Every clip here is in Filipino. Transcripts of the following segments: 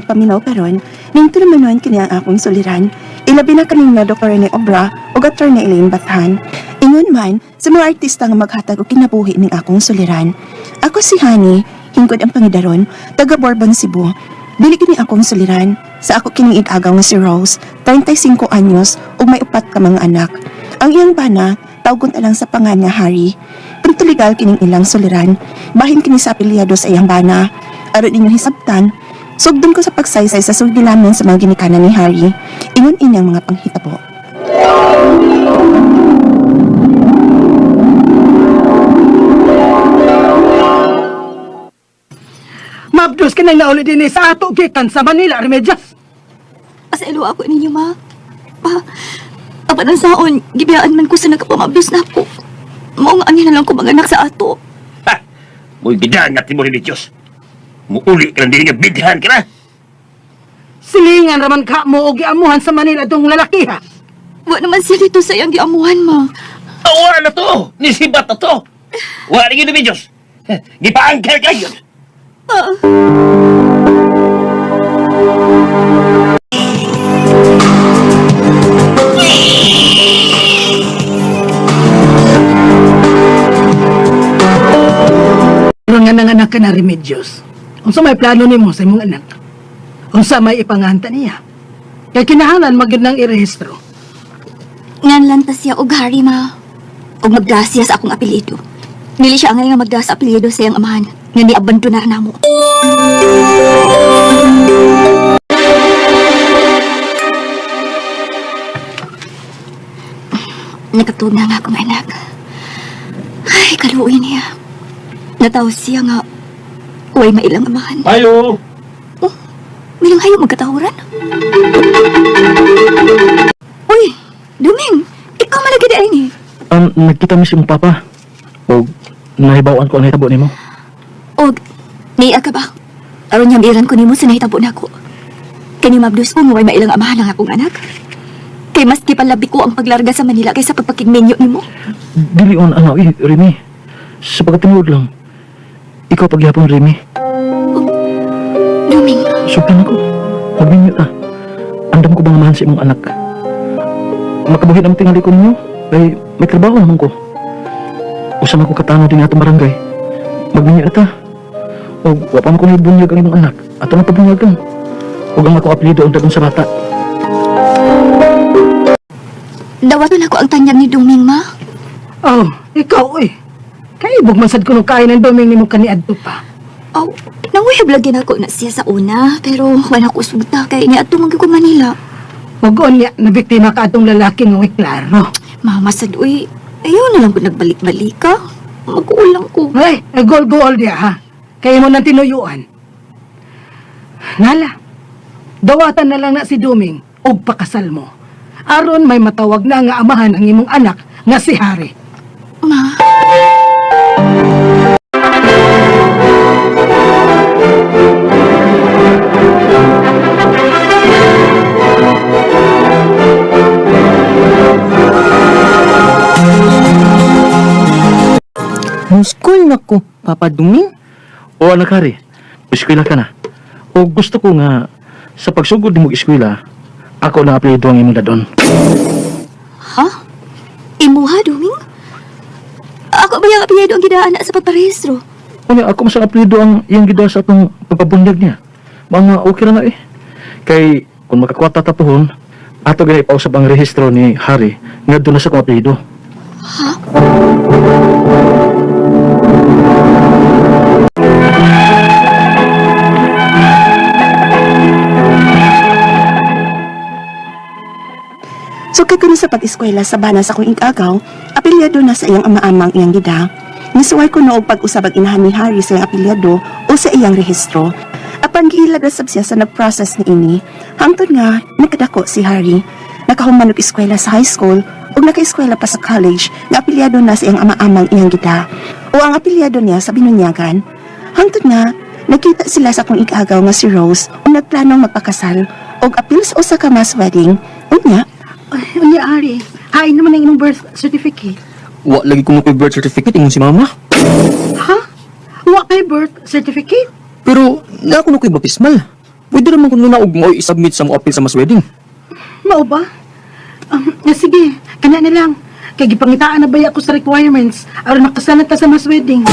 nagpaminaw karon, ning tulumanon kini ang akong suliran. Ilabi na kaning na Dr. Rene Obra o Dr. na Elaine Bathan. Ingon man, sa mga artista nga maghatag og kinabuhi ning akong suliran. Ako si Honey, hingkod ang pangidaron, taga Bourbon, Cebu. Dili kini akong suliran. Sa ako kining id-agaw nga si Rose, 35 anyos ug may 4 ka mga anak. Ang iyang bana, tawgon alang sa pangan nga Harry. Pero legal kining ilang suliran, bahin kini sa apelyado sa iyang bana. Aron inyong hisabtan, sugdon ko sa pagsaysay sa sugdi namin sa mga ginikanan ni Harry. Ingon inyang mga panghitabo. Mabdos ka nang nauli din sa ato gikan sa Manila, Remedios. Pasaylo ako ninyo, ma. Apan ang saon, gibiyaan man ko sa nagkapamabdos na ako. Mao nga ani na lang ko manganak sa ato. Ha! Mo'y bidaan nga Timor Diyos. Muuli ka lang din nga bidhan ka na. Silingan raman ka mo o giamuhan sa Manila dong lalaki, ha? Wa naman siya dito sa iyang giamuhan, ma. Wala na to! Nisibat na to! Wala rin yun, Diyos! Gipaangkal ka yun! Pero nga nanganak ka na, Remedios. Unsa may plano nimo sa imong anak? Unsa may ipanganta niya? Kaya kinahanglan magandang irehistro. Ngan lang ta siya og Harry, ma. Og magdasya sa akong apelyido. Dili siya angay nga magdas sa apelyido sa iyang amahan. Nga ni-abandonar na mo. Nakatulog na nga akong anak. Ay, kaluoy niya. Natawas siya nga huwag mailang amahan. Ayo! Oh, bilang hayo magkatahuran. Uy, Duming, ikaw malagi di ay ni. Nagkita mi si mong papa. O, nahibawaan ko ang hitabo nimo. Og, niya ka ba? Aron niyang biran ko nimo sa nahitabo na ako. Kani mabdus ko nga huwag mailang amahan ang akong anak. Kay mas kipalabi ko ang paglarga sa Manila kaysa pagpakigmenyo nimo. Dili on ano, Remy. Sa pagkatinuod lang. Ikaw pagyapon, Remy. Duming, Sugdan ako. Magminyo ta. Andam ko bang mahal sa imong anak? Makabuhin ang tingali ko ninyo. Kay may trabaho naman ko. Usama ko katano din atong barangay. Magminyo na ta. O wapa mo ko na ibunyag ang imong anak. Ato na pabunyagan. Huwag ang akong apelido ang dagon sa bata. dawatan ako ang tanyag ni Duming, ma. Oh, ikaw, kaibog masad ko nung kain ng Duming ni mo kaniadto pa. Oh, nanguyab lagi na ako na siya sa una, pero wala ko sugta kay niya ato ko Manila. Magoon niya, nabiktima ka atong lalaki ng klaro. Mama sad, uy, ayaw na lang ko nagbalik-balik ka. Mag-uulang ko. Ay, gol-gol diya, ha? Kaya mo nang tinuyuan. Nala, dawatan na lang na si Duming o pakasal mo. Aron may matawag na nga amahan ang imong anak nga si Harry. Ma, School na ko, Papa Duming. O anak Harry, eskwela ka na. O gusto ko nga, sa pagsugod ni mong eskwela, ako na apelido ang imong dadon. ha? Imuha, Duming? Ako ba yung apelyido ang gidaan sa pagparehistro? O niya, ako masang apelido ang iyang gida sa atong pagpabunyag niya. Mga okay na nga Kay, kung makakwata tapuhon, ato ganay pausap ang rehistro ni Harry, nga doon na sa kong apelido. Ha? Sukad ko na sa pag-eskwela sa bana sa akong ig-agaw, apelyado na sa iyang ama-amang iyang gida. Nisuway ko noong pag-usab ang inahan ni Harry sa iyang apelyado o sa iyang rehistro. Apan giilagasab siya sa nag-process ni ini, hangtod nga nakadako si Harry. Nakahuman og eskwela sa high school ug naka-eskwela pa sa college nga apelyado na sa iyang ama-amang iyang gida. O ang apelyado niya sa binunyagan. Hangtod nga nakita sila sa akong ig-agaw nga si Rose ug nagplanong magpakasal og apil sa usa ka mass wedding. Unya, Unya, Harry, hain naman ang inyong birth certificate. Wa lagi ko mo kay birth certificate ingon si mama. Ha? Wa kay birth certificate? Pero na ako na ko'y baptismal. Pwede naman kung nuna og mo i-submit sa mo appeal sa mas wedding. Mao ba? Sige, kana na lang. Kay gipangitaan na ba ako sa requirements aron makasalat ka sa mas wedding.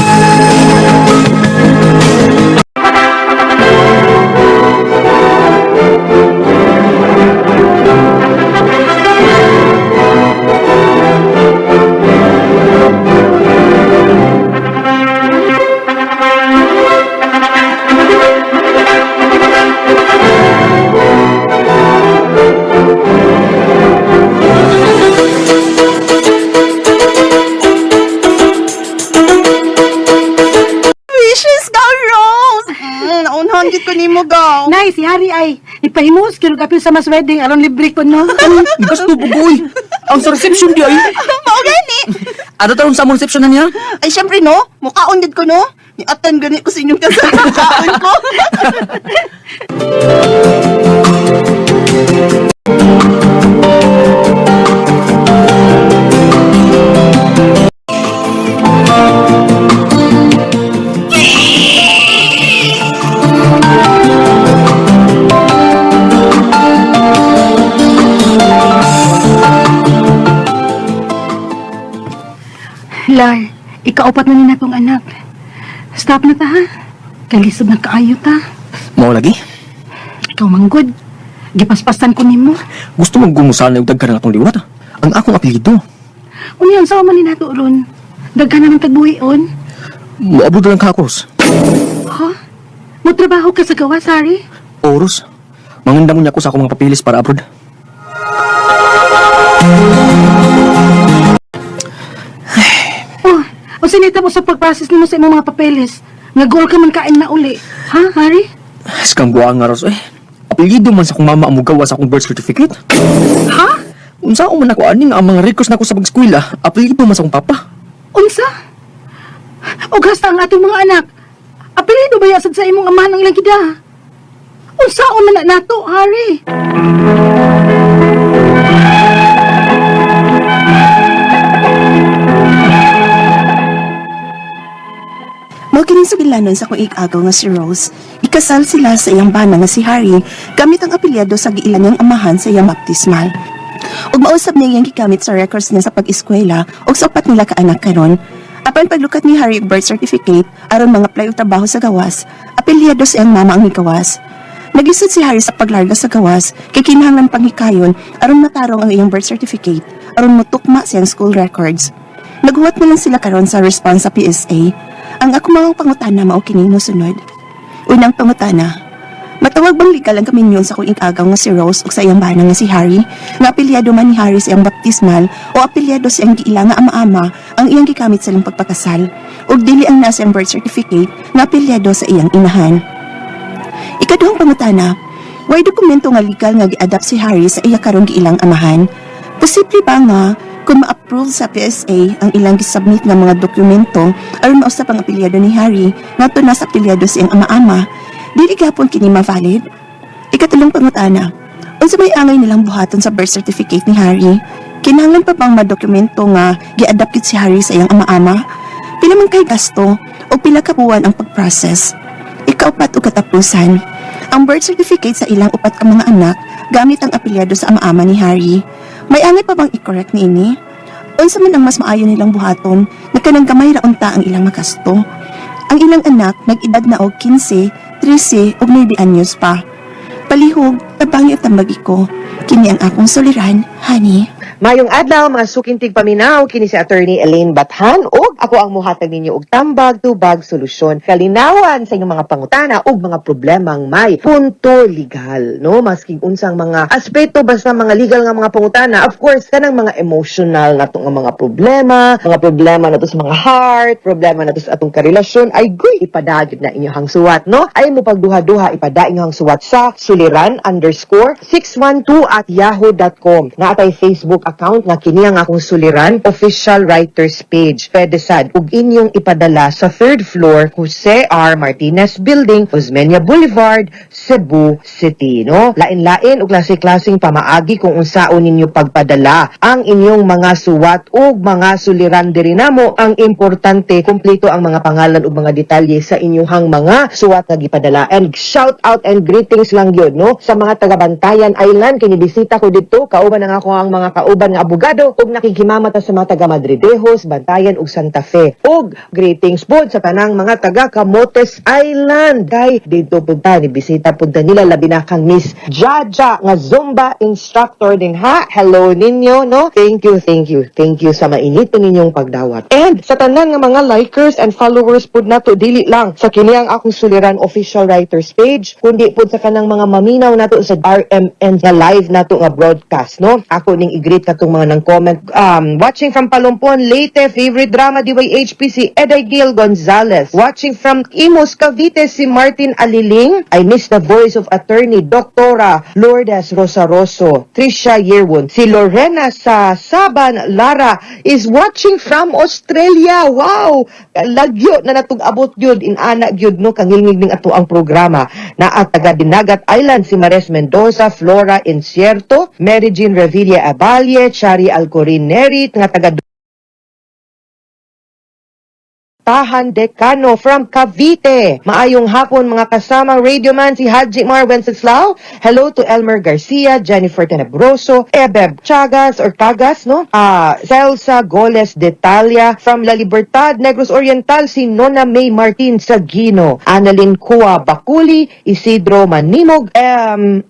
Wishes ka, Rose! Naunhan gid ko nimo gaw. Nay, si Hari ay ipahimos kino kapil sa mas wedding aron libre ko no. Ibas to bugoy. Ang sa reception di ay. Mao gani. Ano taron sa among reception na niya? Ay, syempre, no? Mukhaon gid ko, no? Niatan gani ko sa inyong kasal mukhaon ko. Lar, ikaupat na ni natong anak. Stop na ta ha. Kalisod na kaayo ta. Mao lagi. Ikaw manggod. Gipaspasan ko nimo. Gusto mong gumusan na yung dagkan ng atong liwat. Ang akong apelyido. Unyan sa man ni nato ron. Daghan naman tagbuhion. Moabot lang ka, Ros. Ha? Mo trabaho ka sa gawas, Hari? Oros. Mangundang niya ko sa akong mga papilis para abroad. O sinita mo sa pag-process nimo sa imong mga papeles. Nga goal ka man kain na uli. Ha, Hari? Skang buwang nga, Ros. Apelyido man sa akong mama ang mugawa sa akong birth certificate. Ha? Unsa man ako aning ang mga records nako sa pag-eskwela, apelyido man sa akong papa. Unsa? O gasta ang ating mga anak. Apelido ba yasad sa imong amahan ang lagida? Unsa man na nato, Hari? Mao kining sugilanon sa kong ik-agaw nga si Rose. Ikasal sila sa iyang bana nga si Harry gamit ang apelyado sa giilan niyang amahan sa iyang baptismal. Ug mausab niya iyang gigamit sa records niya sa pag-eskwela ug sa upat nila ka anak karon. Apan paglukat ni Harry og birth certificate aron mga apply og trabaho sa gawas, apelyado sa iyang mama ang gigawas. Naglisod si Harry sa paglarga sa gawas kay kinahanglan panghikayon aron matarong ang iyang birth certificate aron motukma sa iyang school records. Naghuwat na lang sila karon sa response sa PSA. Ang ako mga pangutana mao kining mosunod. Unang pangutana, matawag bang legal ang kaminyon sa kung ikagaw nga si Rose o sa iyang bana nga si Harry? Nga apelyado man ni Harry sa iyang baptismal o apelyado sa iyang giila nga ama-ama ang iyang gikamit sa iyang pagpakasal o dili ang nasa iyang birth certificate nga apelyado sa iyang inahan. Ikaduhang pangutana, way dokumento nga legal nga gi-adapt si Harry sa iya karong giilang amahan? Posible ba nga kung ma-approve sa PSA ang ilang gisubmit nga mga dokumento aron mausap ang apelyado ni Harry ngadto na sa apelyado sa iyang ama-ama, dili gapon kini ma-valid? Ikatulong pangutana, unsa may angay nilang buhaton sa birth certificate ni Harry? Kinahanglan pa bang madokumento nga gi-adapt gid si Harry sa iyang ama-ama? Pila man kay gasto o pila ka buwan ang pag-process? Ikaupat o katapusan, ang birth certificate sa ilang upat ka mga anak gamit ang apelyado sa ama-ama ni Harry. May angay pa bang i-correct ni ini? Unsa man ang mas maayo nilang buhaton na kanang gamay ra unta ang ilang makasto? Ang ilang anak nag-edad na og 15, 13 ug 9 anyos pa. Palihog, tabangi at tambagi ko. Kini ang akong soliran, honey. Mayong adlaw mga sukintig paminaw kini si Attorney Elaine Bathan ug ako ang muhatag ninyo og tambag tubag solusyon kalinawan sa inyong mga pangutana ug mga problemang may punto legal no masking unsang mga aspeto basta mga legal nga mga pangutana of course kanang mga emotional nato nga mga problema nato sa mga heart problema nato sa atong karelasyon ay goy ipadagid na inyong suwat no ay mo pagduha-duha ipada inyong suwat sa suliran_612@yahoo.com na atay Facebook account nga kini ang akong suliran official writers page pwede sa sad ug inyong ipadala sa 3rd floor Jose R. Martinez Building, Osmeña Boulevard, Cebu City, no? Lain-lain ug klase-klaseng pamaagi kung unsaon ninyo pagpadala ang inyong mga suwat ug mga suliran diri namo. Ang importante, kumpleto ang mga pangalan ug mga detalye sa inyong mga suwat nga gipadala. And shout out and greetings lang yun, no? Sa mga taga Bantayan Island, kinibisita ko dito, kauban na nga ako ang mga kauban nga abogado ug nakikimamata sa mga taga Madridejos, Bantayan ug Santa Fe. Ug greetings po sa tanang mga taga Camotes Island. Kay dito punta ni bisita punta nila labi na kang Miss Jaja nga Zumba instructor din ha. Hello ninyo, no? Thank you sa mainit ninyong pagdawat. And sa tanan nga mga likers and followers pud nato dili lang sa kini ang akong suliran official writers page, kundi pud sa kanang mga maminaw nato sa RMN nga live nato nga broadcast, no? Ako ning i-greet katong mga nang comment. Watching from Palumpon, Leyte, favorite drama DYHP si Eday Gil Gonzalez. Watching from Imus, Cavite, si Martin Aliling. I miss the voice of attorney Doktora Lourdes Rosaroso. Trisha Yearwood. Si Lorena sa Saban Lara is watching from Australia. Wow! Lagyo na natong abot yun. Inana gyud no kangilngig ning ato ang programa. Na at taga Dinagat Island si Mares Mendoza, Flora Incierto, Mary Jean Revilla Abalie, Chari Alcorin Nerit, nga taga Tahan Decano from Cavite. Maayong hapon mga kasamang radio man si Haji Mar Wenceslao. Hello to Elmer Garcia, Jennifer Tenebroso, Ebeb Chagas or Cagas, no? Celsa Goles Detalia from La Libertad, Negros Oriental, si Nona May Martin Sagino, Annalyn Kua Bakuli, Isidro Manimog,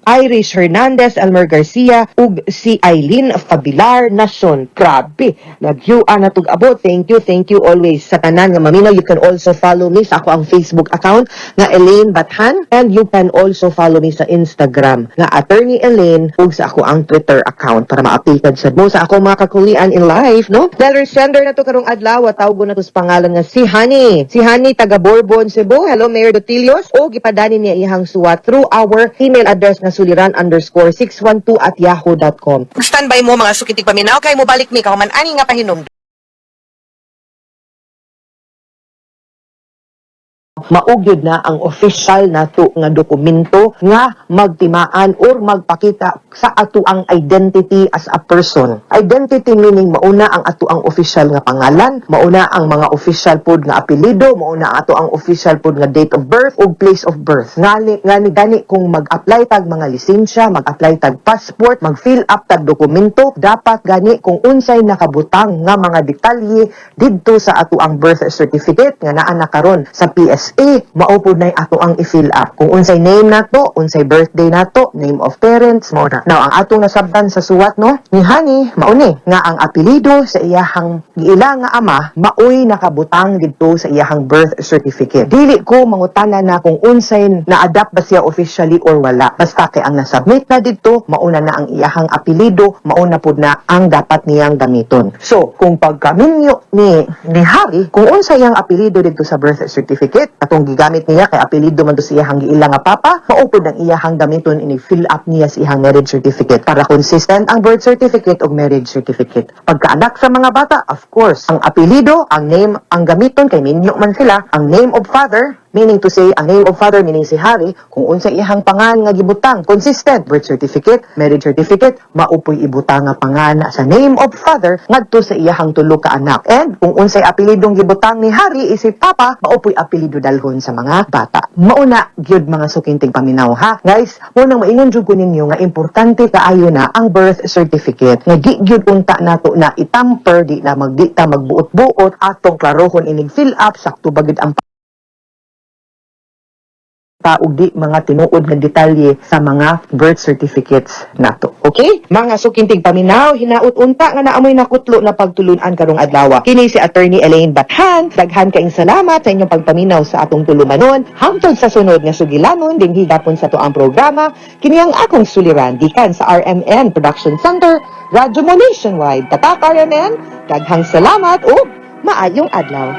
Irish Hernandez, Elmer Garcia, ug si Eileen Fabilar Nason. Grabe, nagyuan na abot. Thank you always sa tanan nga maminaw. You can also follow me sa ako ang Facebook account nga Elaine Bathan, and you can also follow me sa Instagram nga Attorney Elaine, ug sa ako ang Twitter account para ma-updated sad mo sa ako mga kakulian in life, no? Letter sender na to karong adlaw, tawgo na to sa pangalan nga si Honey. Si Honey taga Bourbon, Cebu. Hello Mayor Dotilios. O gipadani niya ihang suwat through our email address nga suliran_612@yahoo.com. Standby mo mga sukitig paminaw kay mo balik ni kauman ani nga pahinom. Maugyod na ang official nato nga dokumento nga magtimaan or magpakita sa ato ang identity as a person. Identity meaning mauna ang ato ang official nga pangalan, mauna ang mga official pod nga apelyido, mauna ato ang official pod nga date of birth ug place of birth. Ngani gani kung mag-apply tag mga lisensya, mag-apply tag passport, mag-fill up tag dokumento, dapat gani kung unsay nakabutang nga mga detalye didto sa ato ang birth certificate nga naa na karon sa PSA, maupod na ato ang i-fill up. Kung unsay name nato, unsay birthday nato, name of parents, mo na. Now, ang atong nasabdan sa suwat, no, ni Honey, mauni, nga ang apelido sa iyahang giila nga ama, maoy nakabutang dito sa iyahang birth certificate. Dili ko mangutana na kung unsay na-adapt ba siya officially or wala. Basta kay ang nasubmit na dito, mauna na ang iyahang apelido, mauna pod na ang dapat niyang gamiton. So, kung pagkaminyo ni Harry, kung unsay iyang apelido dito sa birth certificate, atong gigamit niya kay apelido man to sa iyahang giila nga papa, maupod ang iyahang gamiton ini-fill up niya sa iyahang marriage certificate para consistent ang birth certificate ug marriage certificate. Pagkaanak sa mga bata, of course, ang apelido, ang name, ang gamiton kay minyo man sila, ang name of father, meaning to say, ang name of father, meaning si Harry, kung unsay iyahang pangan nga gibutang, consistent, birth certificate, marriage certificate, maupoy ibutang nga pangan sa name of father, ngadto sa iyahang tulo ka anak. And kung unsay apelidong gibutang ni Harry, isip papa, maupoy apelido dalhon sa mga bata. Mauna, gyud mga sukinting paminaw, ha? Guys, munang maingon jud ko ninyo nga importante kaayo na ang birth certificate. Nga di gyud unta nato na itamper, di na magdita magbuot-buot, atong klarohon inig fill up, sakto bagid ang taog di mga tinuod nga detalye sa mga birth certificates nato. Okay? Mga sukintig paminaw, hinaut unta nga naamoy nakutlo na pagtulunan karong adlaw. Kini si Attorney Elaine Bathan. Daghan kaayong salamat sa inyong pagpaminaw sa atong tulumanon. Hangtod sa sunod nga sugilanon dinhi gapon sa tuang programa, kini ang akong suliran gikan sa RMN Production Center, Radyo Mo Nationwide. Tatak RMN, daghang salamat ug maayong adlaw.